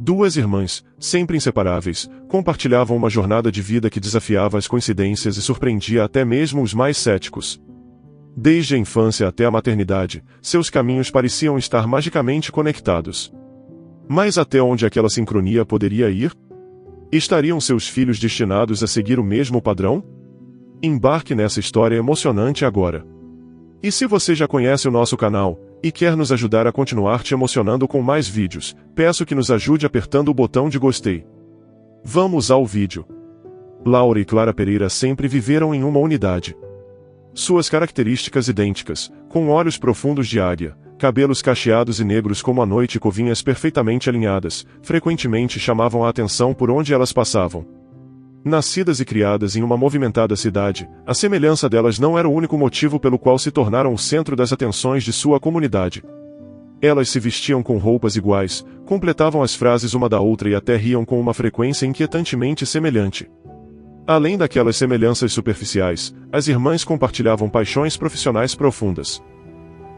Duas irmãs, sempre inseparáveis, compartilhavam uma jornada de vida que desafiava as coincidências e surpreendia até mesmo os mais céticos. Desde a infância até a maternidade, seus caminhos pareciam estar magicamente conectados. Mas até onde aquela sincronia poderia ir? Estariam seus filhos destinados a seguir o mesmo padrão? Embarque nessa história emocionante agora. E se você já conhece o nosso canal, e quer nos ajudar a continuar te emocionando com mais vídeos, peço que nos ajude apertando o botão de gostei. Vamos ao vídeo. Laura e Clara Pereira sempre viveram em uma unidade. Suas características idênticas, com olhos profundos de águia, cabelos cacheados e negros como a noite e covinhas perfeitamente alinhadas, frequentemente chamavam a atenção por onde elas passavam. Nascidas e criadas em uma movimentada cidade, a semelhança delas não era o único motivo pelo qual se tornaram o centro das atenções de sua comunidade. Elas se vestiam com roupas iguais, completavam as frases uma da outra e até riam com uma frequência inquietantemente semelhante. Além daquelas semelhanças superficiais, as irmãs compartilhavam paixões profissionais profundas.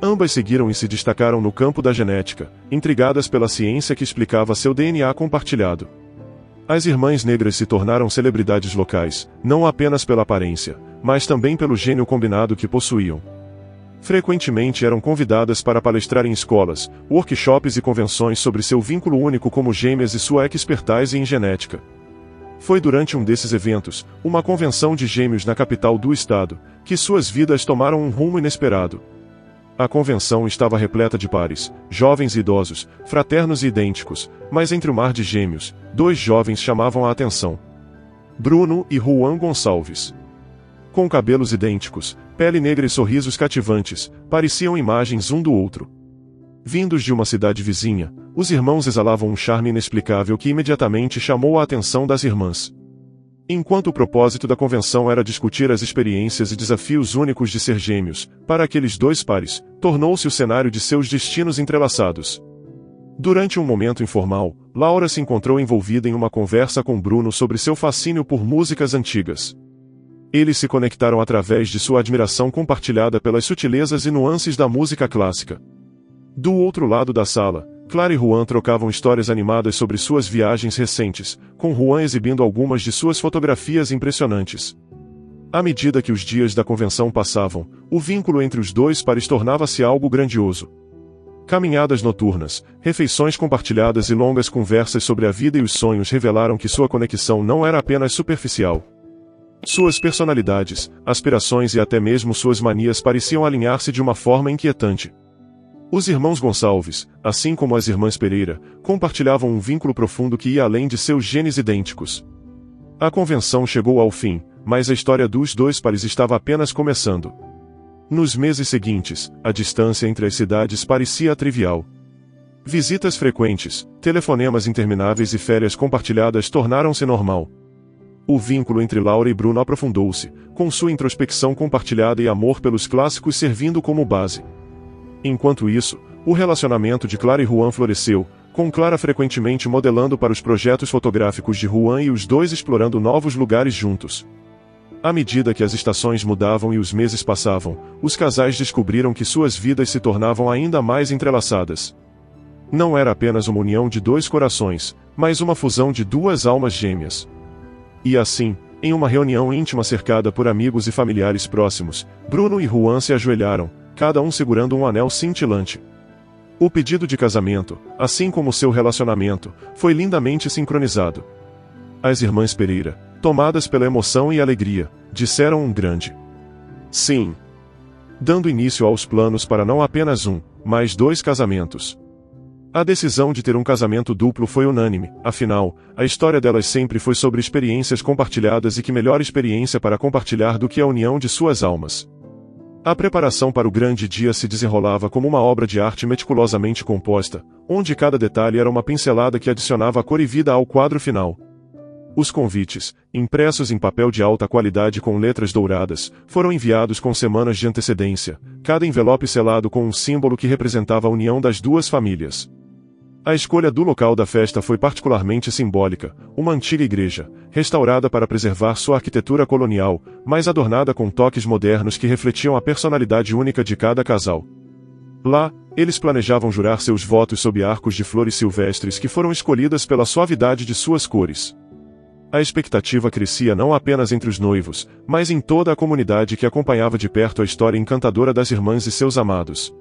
Ambas seguiram e se destacaram no campo da genética, intrigadas pela ciência que explicava seu DNA compartilhado. As irmãs negras se tornaram celebridades locais, não apenas pela aparência, mas também pelo gênio combinado que possuíam. Frequentemente eram convidadas para palestrar em escolas, workshops e convenções sobre seu vínculo único como gêmeas e sua expertise em genética. Foi durante um desses eventos, uma convenção de gêmeos na capital do estado, que suas vidas tomaram um rumo inesperado. A convenção estava repleta de pares, jovens e idosos, fraternos e idênticos, mas entre o mar de gêmeos, dois jovens chamavam a atenção. Bruno e Juan Gonçalves. Com cabelos idênticos, pele negra e sorrisos cativantes, pareciam imagens um do outro. Vindos de uma cidade vizinha, os irmãos exalavam um charme inexplicável que imediatamente chamou a atenção das irmãs. Enquanto o propósito da convenção era discutir as experiências e desafios únicos de ser gêmeos, para aqueles dois pares, tornou-se o cenário de seus destinos entrelaçados. Durante um momento informal, Laura se encontrou envolvida em uma conversa com Bruno sobre seu fascínio por músicas antigas. Eles se conectaram através de sua admiração compartilhada pelas sutilezas e nuances da música clássica. Do outro lado da sala, Clara e Juan trocavam histórias animadas sobre suas viagens recentes, com Juan exibindo algumas de suas fotografias impressionantes. À medida que os dias da convenção passavam, o vínculo entre os dois pares tornava-se algo grandioso. Caminhadas noturnas, refeições compartilhadas e longas conversas sobre a vida e os sonhos revelaram que sua conexão não era apenas superficial. Suas personalidades, aspirações e até mesmo suas manias pareciam alinhar-se de uma forma inquietante. Os irmãos Gonçalves, assim como as irmãs Pereira, compartilhavam um vínculo profundo que ia além de seus genes idênticos. A convenção chegou ao fim, mas a história dos dois pares estava apenas começando. Nos meses seguintes, a distância entre as cidades parecia trivial. Visitas frequentes, telefonemas intermináveis e férias compartilhadas tornaram-se normal. O vínculo entre Laura e Bruno aprofundou-se, com sua introspecção compartilhada e amor pelos clássicos servindo como base. Enquanto isso, o relacionamento de Clara e Juan floresceu, com Clara frequentemente modelando para os projetos fotográficos de Juan e os dois explorando novos lugares juntos. À medida que as estações mudavam e os meses passavam, os casais descobriram que suas vidas se tornavam ainda mais entrelaçadas. Não era apenas uma união de dois corações, mas uma fusão de duas almas gêmeas. E assim, em uma reunião íntima cercada por amigos e familiares próximos, Bruno e Juan se ajoelharam, cada um segurando um anel cintilante. O pedido de casamento, assim como seu relacionamento, foi lindamente sincronizado. As irmãs Pereira, tomadas pela emoção e alegria, disseram um grande sim, dando início aos planos para não apenas um, mas dois casamentos. A decisão de ter um casamento duplo foi unânime, afinal, a história delas sempre foi sobre experiências compartilhadas e que melhor experiência para compartilhar do que a união de suas almas. A preparação para o grande dia se desenrolava como uma obra de arte meticulosamente composta, onde cada detalhe era uma pincelada que adicionava cor e vida ao quadro final. Os convites, impressos em papel de alta qualidade com letras douradas, foram enviados com semanas de antecedência, cada envelope selado com um símbolo que representava a união das duas famílias. A escolha do local da festa foi particularmente simbólica, uma antiga igreja, restaurada para preservar sua arquitetura colonial, mas adornada com toques modernos que refletiam a personalidade única de cada casal. Lá, eles planejavam jurar seus votos sob arcos de flores silvestres que foram escolhidas pela suavidade de suas cores. A expectativa crescia não apenas entre os noivos, mas em toda a comunidade que acompanhava de perto a história encantadora das irmãs e seus amados.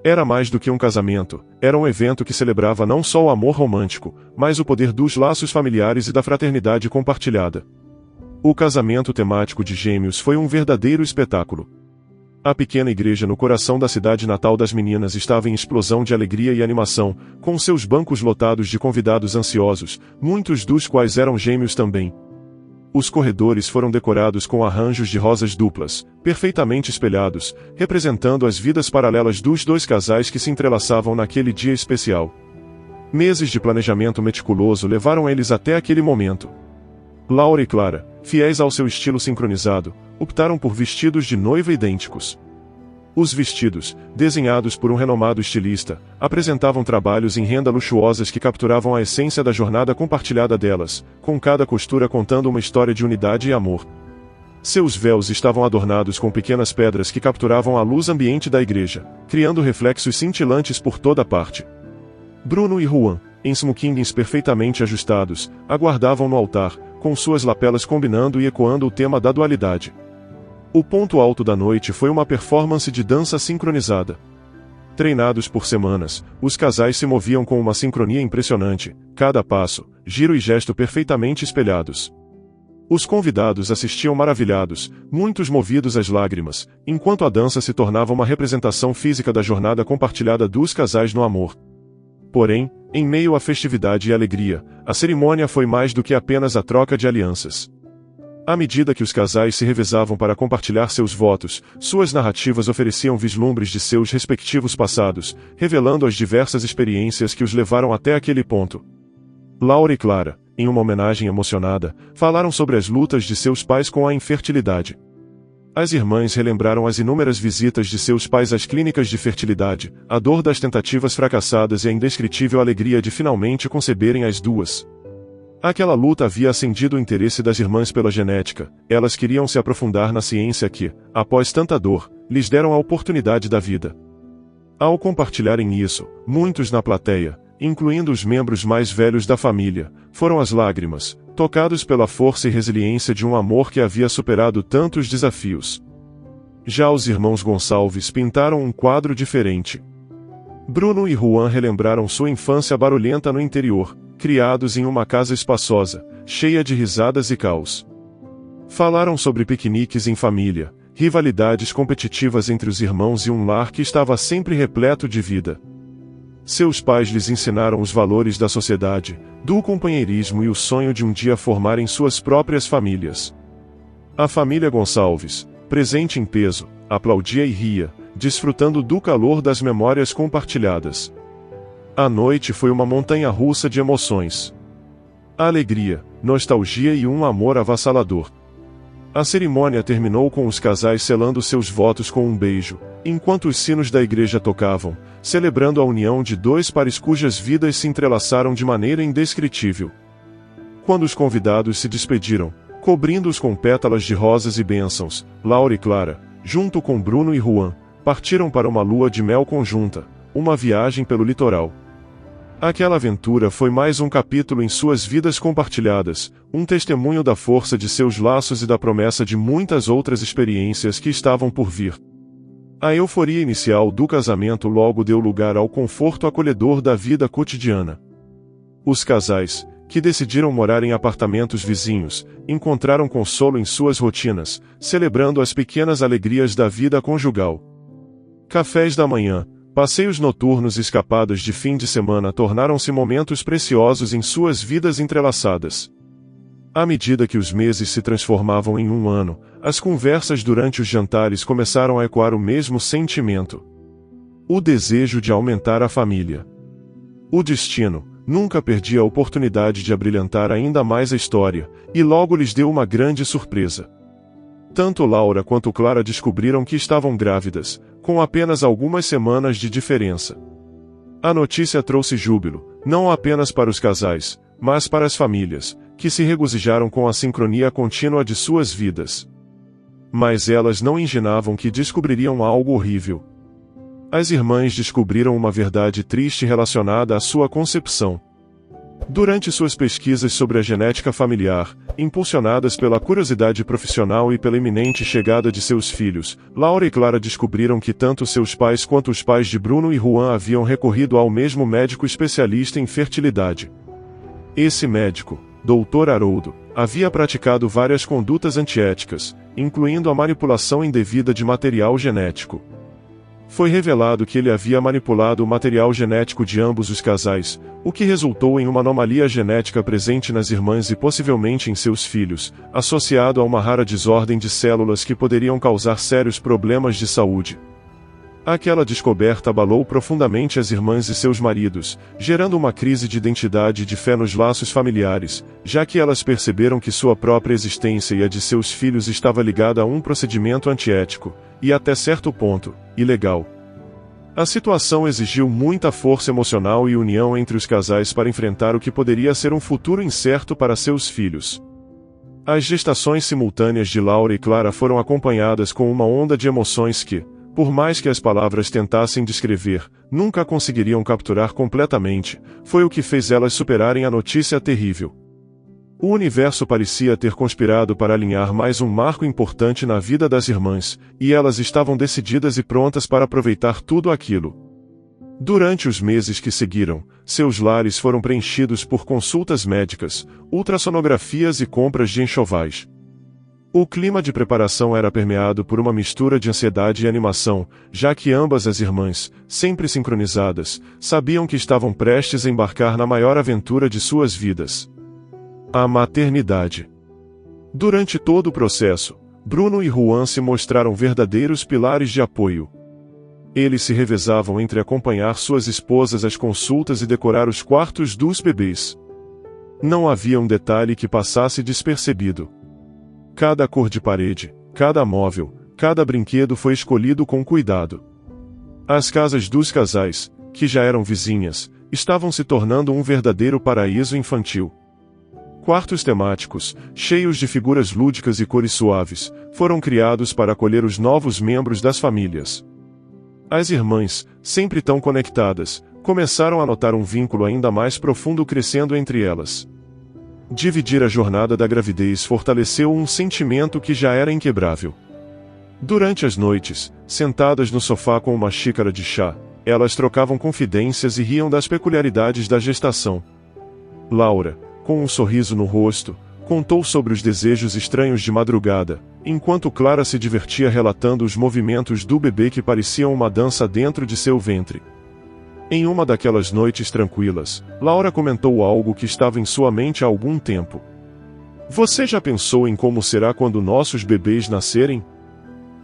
Era mais do que um casamento, era um evento que celebrava não só o amor romântico, mas o poder dos laços familiares e da fraternidade compartilhada. O casamento temático de Gêmeos foi um verdadeiro espetáculo. A pequena igreja no coração da cidade natal das meninas estava em explosão de alegria e animação, com seus bancos lotados de convidados ansiosos, muitos dos quais eram gêmeos também. Os corredores foram decorados com arranjos de rosas duplas, perfeitamente espelhados, representando as vidas paralelas dos dois casais que se entrelaçavam naquele dia especial. Meses de planejamento meticuloso levaram eles até aquele momento. Laura e Clara, fiéis ao seu estilo sincronizado, optaram por vestidos de noiva idênticos. Os vestidos, desenhados por um renomado estilista, apresentavam trabalhos em renda luxuosas que capturavam a essência da jornada compartilhada delas, com cada costura contando uma história de unidade e amor. Seus véus estavam adornados com pequenas pedras que capturavam a luz ambiente da igreja, criando reflexos cintilantes por toda parte. Bruno e Juan, em smokings perfeitamente ajustados, aguardavam no altar, com suas lapelas combinando e ecoando o tema da dualidade. O ponto alto da noite foi uma performance de dança sincronizada. Treinados por semanas, os casais se moviam com uma sincronia impressionante, cada passo, giro e gesto perfeitamente espelhados. Os convidados assistiam maravilhados, muitos movidos às lágrimas, enquanto a dança se tornava uma representação física da jornada compartilhada dos casais no amor. Porém, em meio à festividade e alegria, a cerimônia foi mais do que apenas a troca de alianças. À medida que os casais se revezavam para compartilhar seus votos, suas narrativas ofereciam vislumbres de seus respectivos passados, revelando as diversas experiências que os levaram até aquele ponto. Laura e Clara, em uma homenagem emocionada, falaram sobre as lutas de seus pais com a infertilidade. As irmãs relembraram as inúmeras visitas de seus pais às clínicas de fertilidade, a dor das tentativas fracassadas e a indescritível alegria de finalmente conceberem as duas. Aquela luta havia acendido o interesse das irmãs pela genética, elas queriam se aprofundar na ciência que, após tanta dor, lhes deram a oportunidade da vida. Ao compartilharem isso, muitos na plateia, incluindo os membros mais velhos da família, foram às lágrimas, tocados pela força e resiliência de um amor que havia superado tantos desafios. Já os irmãos Gonçalves pintaram um quadro diferente. Bruno e Juan relembraram sua infância barulhenta no interior, criados em uma casa espaçosa, cheia de risadas e caos. Falaram sobre piqueniques em família, rivalidades competitivas entre os irmãos e um lar que estava sempre repleto de vida. Seus pais lhes ensinaram os valores da sociedade, do companheirismo e o sonho de um dia formarem suas próprias famílias. A família Gonçalves, presente em peso, aplaudia e ria, desfrutando do calor das memórias compartilhadas. A noite foi uma montanha-russa de emoções. Alegria, nostalgia e um amor avassalador. A cerimônia terminou com os casais selando seus votos com um beijo, enquanto os sinos da igreja tocavam, celebrando a união de dois pares cujas vidas se entrelaçaram de maneira indescritível. Quando os convidados se despediram, cobrindo-os com pétalas de rosas e bênçãos, Laura e Clara, junto com Bruno e Juan, partiram para uma lua de mel conjunta, uma viagem pelo litoral. Aquela aventura foi mais um capítulo em suas vidas compartilhadas, um testemunho da força de seus laços e da promessa de muitas outras experiências que estavam por vir. A euforia inicial do casamento logo deu lugar ao conforto acolhedor da vida cotidiana. Os casais, que decidiram morar em apartamentos vizinhos, encontraram consolo em suas rotinas, celebrando as pequenas alegrias da vida conjugal. Cafés da manhã, passeios noturnos e escapadas de fim de semana tornaram-se momentos preciosos em suas vidas entrelaçadas. À medida que os meses se transformavam em um ano, as conversas durante os jantares começaram a ecoar o mesmo sentimento. O desejo de aumentar a família. O destino nunca perdia a oportunidade de abrilhantar ainda mais a história, e logo lhes deu uma grande surpresa. Tanto Laura quanto Clara descobriram que estavam grávidas, com apenas algumas semanas de diferença. A notícia trouxe júbilo, não apenas para os casais, mas para as famílias, que se regozijaram com a sincronia contínua de suas vidas. Mas elas não imaginavam que descobririam algo horrível. as irmãs descobriram uma verdade triste relacionada à sua concepção. Durante suas pesquisas sobre a genética familiar, impulsionadas pela curiosidade profissional e pela iminente chegada de seus filhos, Laura e Clara descobriram que tanto seus pais quanto os pais de Bruno e Juan haviam recorrido ao mesmo médico especialista em fertilidade. Esse médico, Dr. Haroldo, havia praticado várias condutas antiéticas, incluindo a manipulação indevida de material genético. Foi revelado que ele havia manipulado o material genético de ambos os casais, o que resultou em uma anomalia genética presente nas irmãs e possivelmente em seus filhos, associado a uma rara desordem de células que poderiam causar sérios problemas de saúde. Aquela descoberta abalou profundamente as irmãs e seus maridos, gerando uma crise de identidade e de fé nos laços familiares, já que elas perceberam que sua própria existência e a de seus filhos estava ligada a um procedimento antiético, e até certo ponto, ilegal. A situação exigiu muita força emocional e união entre os casais para enfrentar o que poderia ser um futuro incerto para seus filhos. As gestações simultâneas de Laura e Clara foram acompanhadas com uma onda de emoções que, por mais que as palavras tentassem descrever, nunca conseguiriam capturar completamente, foi o que fez elas superarem a notícia terrível. O universo parecia ter conspirado para alinhar mais um marco importante na vida das irmãs, e elas estavam decididas e prontas para aproveitar tudo aquilo. Durante os meses que seguiram, seus lares foram preenchidos por consultas médicas, ultrassonografias e compras de enxovais. O clima de preparação era permeado por uma mistura de ansiedade e animação, já que ambas as irmãs, sempre sincronizadas, sabiam que estavam prestes a embarcar na maior aventura de suas vidas: a maternidade. Durante todo o processo, Bruno e Juan se mostraram verdadeiros pilares de apoio. Eles se revezavam entre acompanhar suas esposas às consultas e decorar os quartos dos bebês. Não havia um detalhe que passasse despercebido. Cada cor de parede, cada móvel, cada brinquedo foi escolhido com cuidado. As casas dos casais, que já eram vizinhas, estavam se tornando um verdadeiro paraíso infantil. Quartos temáticos, cheios de figuras lúdicas e cores suaves, foram criados para acolher os novos membros das famílias. As irmãs, sempre tão conectadas, começaram a notar um vínculo ainda mais profundo crescendo entre elas. Dividir a jornada da gravidez fortaleceu um sentimento que já era inquebrável. Durante as noites, sentadas no sofá com uma xícara de chá, elas trocavam confidências e riam das peculiaridades da gestação. Laura, com um sorriso no rosto, contou sobre os desejos estranhos de madrugada, enquanto Clara se divertia relatando os movimentos do bebê que pareciam uma dança dentro de seu ventre. Em uma daquelas noites tranquilas, Laura comentou algo que estava em sua mente há algum tempo. Você já pensou em como será quando nossos bebês nascerem?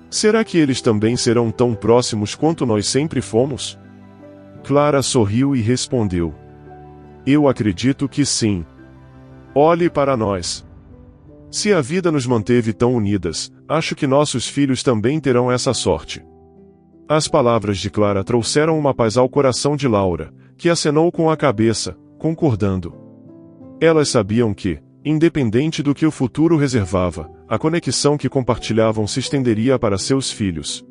Será que eles também serão tão próximos quanto nós sempre fomos? Clara sorriu e respondeu: Eu acredito que sim. Olhe para nós. Se a vida nos manteve tão unidas, acho que nossos filhos também terão essa sorte. As palavras de Clara trouxeram uma paz ao coração de Laura, que acenou com a cabeça, concordando. Elas sabiam que, independente do que o futuro reservava, a conexão que compartilhavam se estenderia para seus filhos.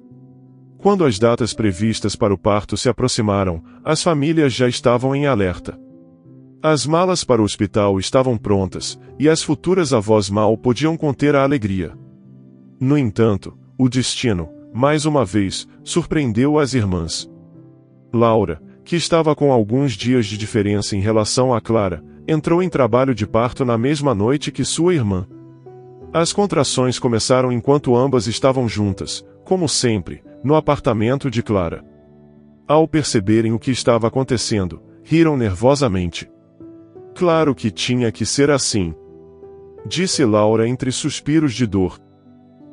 Quando as datas previstas para o parto se aproximaram, as famílias já estavam em alerta. As malas para o hospital estavam prontas, e as futuras avós mal podiam conter a alegria. No entanto, o destino, mais uma vez, surpreendeu as irmãs. Laura, que estava com alguns dias de diferença em relação a Clara, entrou em trabalho de parto na mesma noite que sua irmã. As contrações começaram enquanto ambas estavam juntas, como sempre, no apartamento de Clara. Ao perceberem o que estava acontecendo, riram nervosamente. Claro que tinha que ser assim, disse Laura entre suspiros de dor.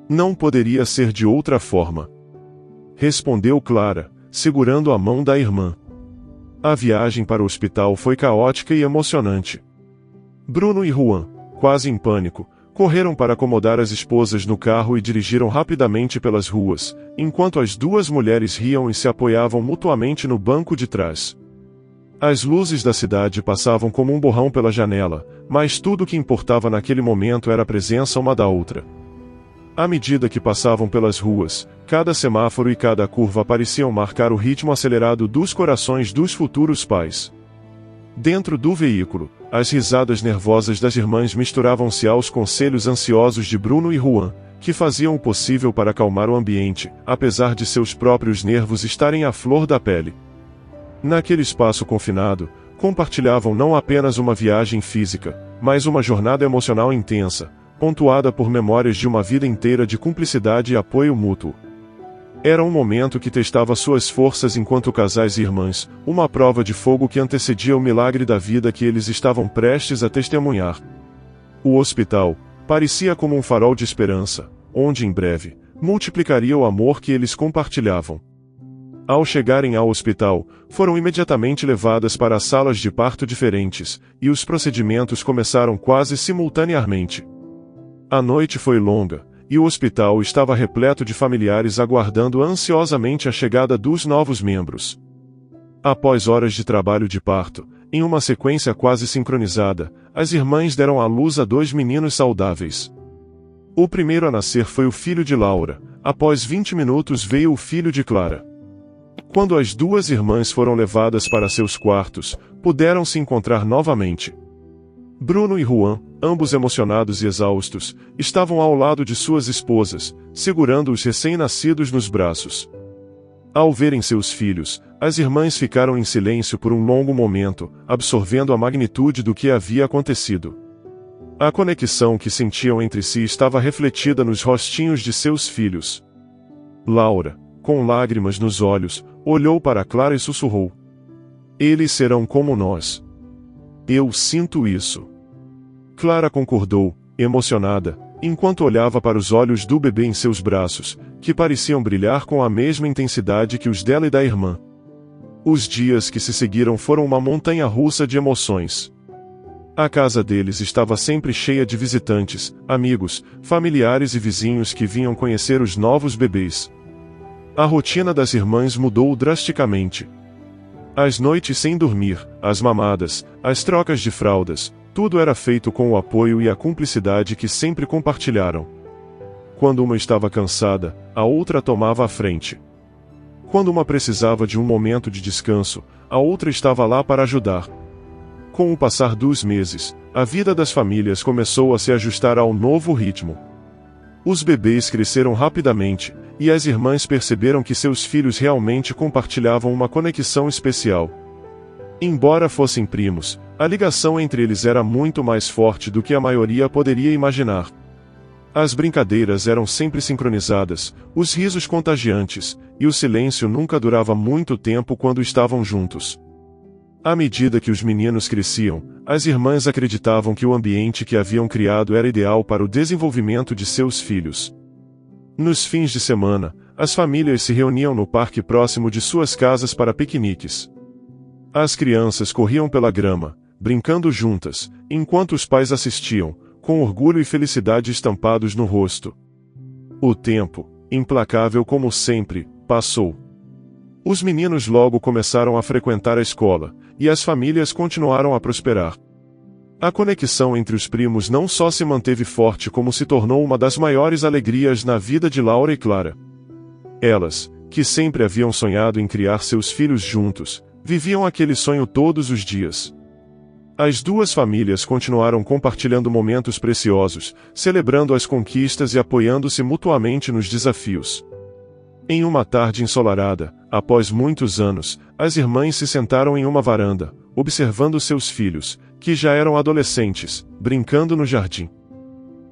Não poderia ser de outra forma, respondeu Clara, segurando a mão da irmã. A viagem para o hospital foi caótica e emocionante. Bruno e Juan, quase em pânico, correram para acomodar as esposas no carro e dirigiram rapidamente pelas ruas, enquanto as duas mulheres riam e se apoiavam mutuamente no banco de trás. As luzes da cidade passavam como um borrão pela janela, mas tudo o que importava naquele momento era a presença uma da outra. À medida que passavam pelas ruas, cada semáforo e cada curva pareciam marcar o ritmo acelerado dos corações dos futuros pais. Dentro do veículo, as risadas nervosas das irmãs misturavam-se aos conselhos ansiosos de Bruno e Juan, que faziam o possível para acalmar o ambiente, apesar de seus próprios nervos estarem à flor da pele. Naquele espaço confinado, compartilhavam não apenas uma viagem física, mas uma jornada emocional intensa, pontuada por memórias de uma vida inteira de cumplicidade e apoio mútuo. Era um momento que testava suas forças enquanto casais e irmãs, uma prova de fogo que antecedia o milagre da vida que eles estavam prestes a testemunhar. O hospital parecia como um farol de esperança, onde em breve multiplicaria o amor que eles compartilhavam. Ao chegarem ao hospital, foram imediatamente levadas para salas de parto diferentes, e os procedimentos começaram quase simultaneamente. A noite foi longa, e o hospital estava repleto de familiares aguardando ansiosamente a chegada dos novos membros. Após horas de trabalho de parto, em uma sequência quase sincronizada, as irmãs deram à luz a 2 meninos saudáveis. O primeiro a nascer foi o filho de Laura, após 20 minutos veio o filho de Clara. Quando as 2 irmãs foram levadas para seus quartos, puderam se encontrar novamente. Bruno e Juan, ambos emocionados e exaustos, estavam ao lado de suas esposas, segurando os recém-nascidos nos braços. Ao verem seus filhos, as irmãs ficaram em silêncio por um longo momento, absorvendo a magnitude do que havia acontecido. A conexão que sentiam entre si estava refletida nos rostinhos de seus filhos. Laura, com lágrimas nos olhos, olhou para Clara e sussurrou: "Eles serão como nós. Eu sinto isso." Clara concordou, emocionada, enquanto olhava para os olhos do bebê em seus braços, que pareciam brilhar com a mesma intensidade que os dela e da irmã. Os dias que se seguiram foram uma montanha-russa de emoções. A casa deles estava sempre cheia de visitantes, amigos, familiares e vizinhos que vinham conhecer os novos bebês. A rotina das irmãs mudou drasticamente. As noites sem dormir, as mamadas, as trocas de fraldas, tudo era feito com o apoio e a cumplicidade que sempre compartilharam. Quando uma estava cansada, a outra tomava a frente. Quando uma precisava de um momento de descanso, a outra estava lá para ajudar. Com o passar dos meses, a vida das famílias começou a se ajustar ao novo ritmo. Os bebês cresceram rapidamente, e as irmãs perceberam que seus filhos realmente compartilhavam uma conexão especial. Embora fossem primos, a ligação entre eles era muito mais forte do que a maioria poderia imaginar. As brincadeiras eram sempre sincronizadas, os risos contagiantes, e o silêncio nunca durava muito tempo quando estavam juntos. À medida que os meninos cresciam, as irmãs acreditavam que o ambiente que haviam criado era ideal para o desenvolvimento de seus filhos. Nos fins de semana, as famílias se reuniam no parque próximo de suas casas para piqueniques. As crianças corriam pela grama, brincando juntas, enquanto os pais assistiam, com orgulho e felicidade estampados no rosto. O tempo, implacável como sempre, passou. Os meninos logo começaram a frequentar a escola, e as famílias continuaram a prosperar. A conexão entre os primos não só se manteve forte como se tornou uma das maiores alegrias na vida de Laura e Clara. Elas, que sempre haviam sonhado em criar seus filhos juntos, viviam aquele sonho todos os dias. As 2 famílias continuaram compartilhando momentos preciosos, celebrando as conquistas e apoiando-se mutuamente nos desafios. Em uma tarde ensolarada, após muitos anos, as irmãs se sentaram em uma varanda, observando seus filhos, que já eram adolescentes, brincando no jardim.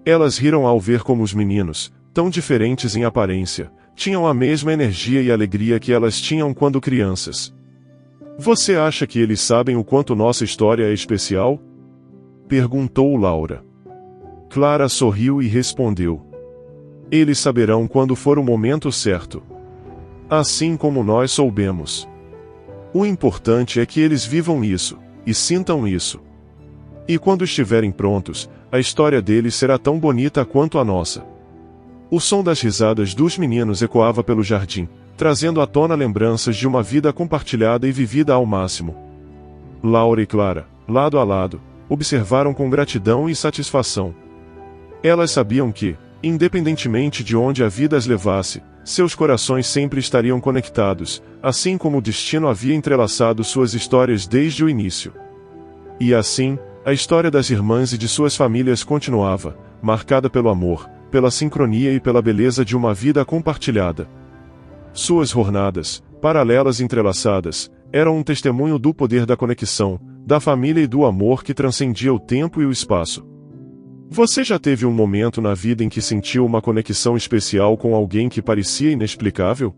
Elas riram ao ver como os meninos, tão diferentes em aparência, tinham a mesma energia e alegria que elas tinham quando crianças. "Você acha que eles sabem o quanto nossa história é especial?" perguntou Laura. Clara sorriu e respondeu: "Eles saberão quando for o momento certo. Assim como nós soubemos. O importante é que eles vivam isso, e sintam isso. E quando estiverem prontos, a história deles será tão bonita quanto a nossa." O som das risadas dos meninos ecoava pelo jardim, trazendo à tona lembranças de uma vida compartilhada e vivida ao máximo. Laura e Clara, lado a lado, observaram com gratidão e satisfação. Elas sabiam que, Independentemente de onde a vida as levasse, seus corações sempre estariam conectados, assim como o destino havia entrelaçado suas histórias desde o início. E assim, a história das irmãs e de suas famílias continuava, marcada pelo amor, pela sincronia e pela beleza de uma vida compartilhada. Suas jornadas, paralelas e entrelaçadas, eram um testemunho do poder da conexão, da família e do amor que transcendia o tempo e o espaço. Você já teve um momento na vida em que sentiu uma conexão especial com alguém que parecia inexplicável?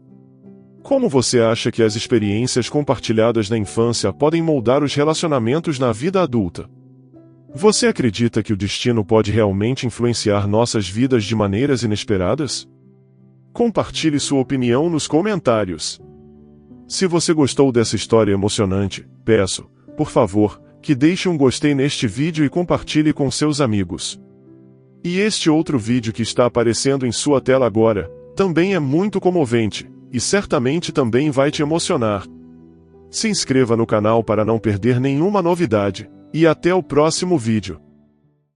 Como você acha que as experiências compartilhadas na infância podem moldar os relacionamentos na vida adulta? Você acredita que o destino pode realmente influenciar nossas vidas de maneiras inesperadas? Compartilhe sua opinião nos comentários. Se você gostou dessa história emocionante, peço, por favor, que deixe um gostei neste vídeo e compartilhe com seus amigos. E este outro vídeo que está aparecendo em sua tela agora, também é muito comovente, e certamente também vai te emocionar. Se inscreva no canal para não perder nenhuma novidade, e até o próximo vídeo.